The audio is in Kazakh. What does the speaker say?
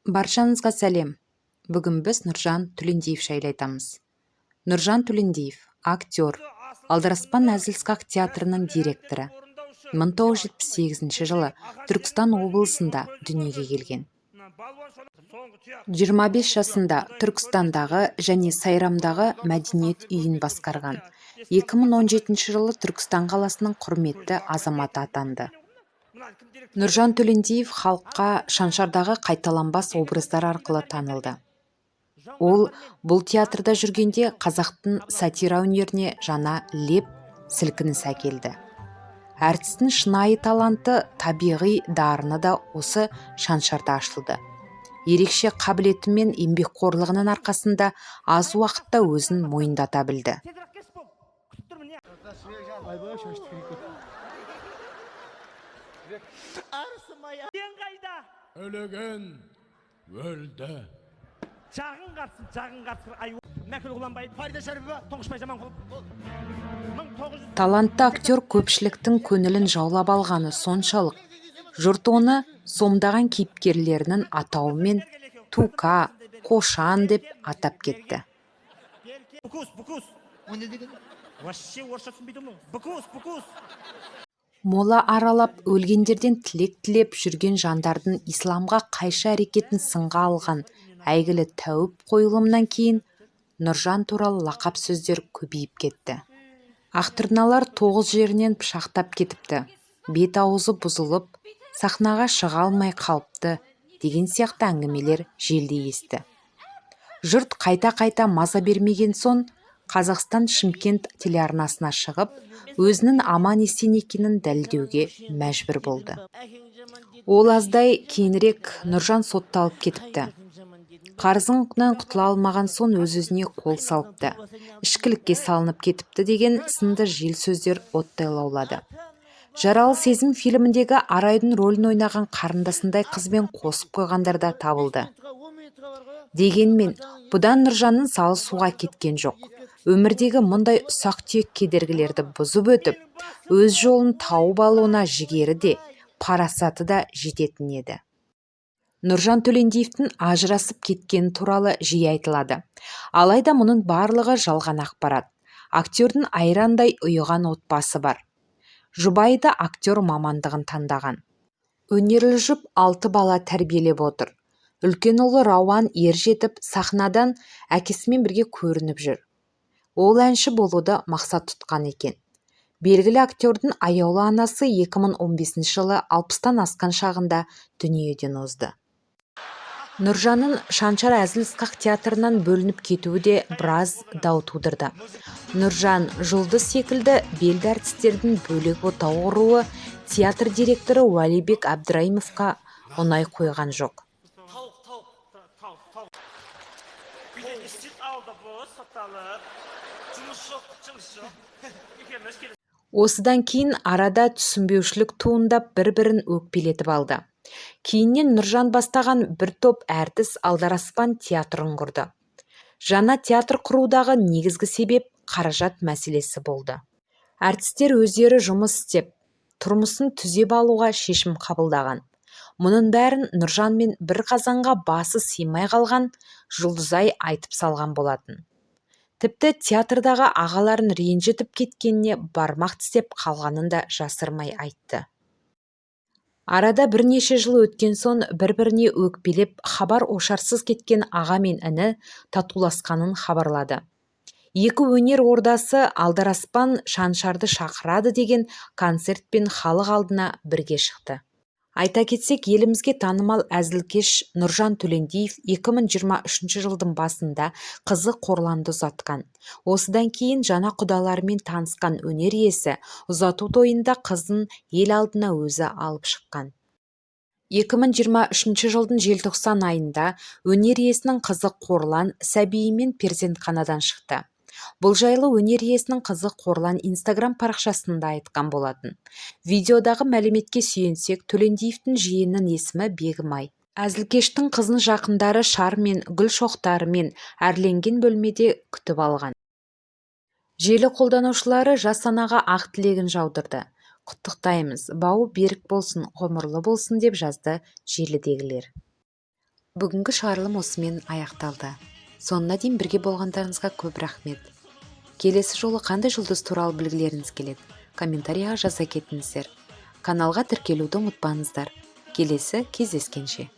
Баршаңызға сәлем. Бүгін біз Нұржан Түлендиев жайлы айтамыз. Нұржан Түлендиев, актер, Алдараспан әзіл-сықақ театрының директоры. 1978 жылы Түркістан облысында дүниеге келген. 25 жасында Түркістандағы және Сайрамдағы мәдениет үйін басқарған. 2017 жылы Түркістан қаласының құрметті азаматы атанды. Нұржан Түлендиев халыққа Шаншардағы қайталанбас образдар арқылы танылды. Ол бұл театрда жүргенде қазақтың сатира өнеріне жаңа леп сілкініс әкелді. Әртістің шынайы таланты, табиғи дарыны да осы Шаншарда ашылды. Ерекше қабілеті мен еңбекқорлығының арқасында аз уақытта өзін мойындата білді. Өлеген өлді. Жағын қатсын, мәкіл құланбай, Фарида Шәріпова, Тоңышбай Жаманқұлов. Талантты актер көпшіліктің көңілін жаулап алғаны соншалық, жұрт оны сомдаған кейіпкерлерінің атауымен Тука, Қошан деп атап кетті. Мола аралап, өлгендерден тілек тілеп жүрген жандардың исламға қайшы әрекетін сынға алған әйгілі тәуіп қойылымнан кейін Нұржан туралы лақап сөздер көбейіп кетті. Ақтырналар 9 жерінен пышақтап кетіпті, бет аузы бұзылып, сахнаға шыға алмай қалыпты деген сияқты әңгімелер желдей есті. Жұрт қайта-қайта маза бермеген соң, Қазақстан Шымкент телеарнасына шығып, өзінің аман есен екенін дәлелдеуге мәжбүр болды. Ол аздай кейінірек Нұржан сотталып кетіпті. Қарызынан құтыла алмаған соң өз-өзіне қол салыпты, ішкілікке салынып кетіпті деген сынды жел сөздер оттай лаулады. Жаралы сезім фильміндегі Арайдың рөлін ойнаған қарындасындай қызбен қосып қойғандар да табылды. Дегенмен, бұдан Нұржанның салы суға кеткен жоқ. Өмірдегі мұндай ұсақ-түйек кедергілерді бұзып өтіп, өз жолын тауып алуына жігері де, парасаты да жететін еді. Нұржан Түлендиевтің ажырасып кеткені туралы жиі айтылады. Алайда мұның барлығы жалған ақпарат. Актердің айрандай ұйыған отбасы бар. Жұбайы да актер мамандығын таңдаған. Өнерлі жұп 6 бала тәрбиелеп отыр. Үлкен ұлы Рауан ер жетіп, сахнадан әкесімен бірге көрініп жүр. Ол әнші болуды мақсат тұтқан екен. Белгілі актердің аяулы анасы 2015 жылы 60-тан асқан шағында дүниеден озды. Нұржанның Шаншар әзіл-сықақ театрынан бөлініп кетуі де біраз дау тудырды. Нұржан жұлдыз секілді белді әртістердің бөлек отау құруы театр директоры Уәлибек Әбдірайымовқа ұнай қойған жоқ. Осыдан кейін арада түсінбеушілік туындап бір-бірін өкпелетіп алды. Кейіннен Нұржан бастаған бір топ әртіс Алдараспан театрын құрды. Жаңа театр құрудағы негізгі себеп қаражат мәселесі болды. Әртістер өздері жұмыс істеп, тұрмысын түзеп алуға шешім қабылдаған. Мұның бәрін Нұржан мен бір қазанға басы сыймай қалған Жұлдызай айтып салған болатын. Тіпті театрдағы ағаларын ренжітіп кеткеніне бармақ тістеп қалғанын да жасырмай айтты. Арада бірнеше жыл өткен соң бір-біріне өкпелеп, хабар ошарсыз кеткен аға мен іні татуласқанын хабарлады. Екі өнер ордасы Алдараспан Шаншарды шақырады деген концертпен халық алдына бірге шықты. Айта кетсек, елімізге танымал әзілкеш Нұржан Түлендиев 2023 жылдың басында қызы Қорланды ұзатқан. Осыдан кейін жаңа құдаларымен танысқан өнер иесі ұзату тойында қызын ел алдына өзі алып шыққан. 2023 жылдың желтоқсан айында өнер иесінің қызы Қорлан сәбиімен перзентханадан шықты. Бұл жайлы өнер иесінің қызы Қорлан Инстаграм парақшасында айтқан болатын. Видеодағы мәліметке сүйенсек, Түлендиевтің жиенінің есімі Бегімай. Әзілкештің қызын жақындары шар мен гүл шоқтарымен әрленген бөлмеде күтіп алған. Желі қолданушылары жас анаға ақ тілегін жаудырды. Құттықтаймыз, бауы берік болсын, ғұмырлы болсын деп жазды желідегілер. Бүгінгі шығарылым осымен аяқталды. Соңына дейін бірге болғандарыңызға көп рахмет. Келесі жолы қандай жұлдыз туралы білгілеріңіз келеді? Комментарияға жаза кетіңіздер. Каналға тіркелуді ұмытпаңыздар. Келесі кездескенше.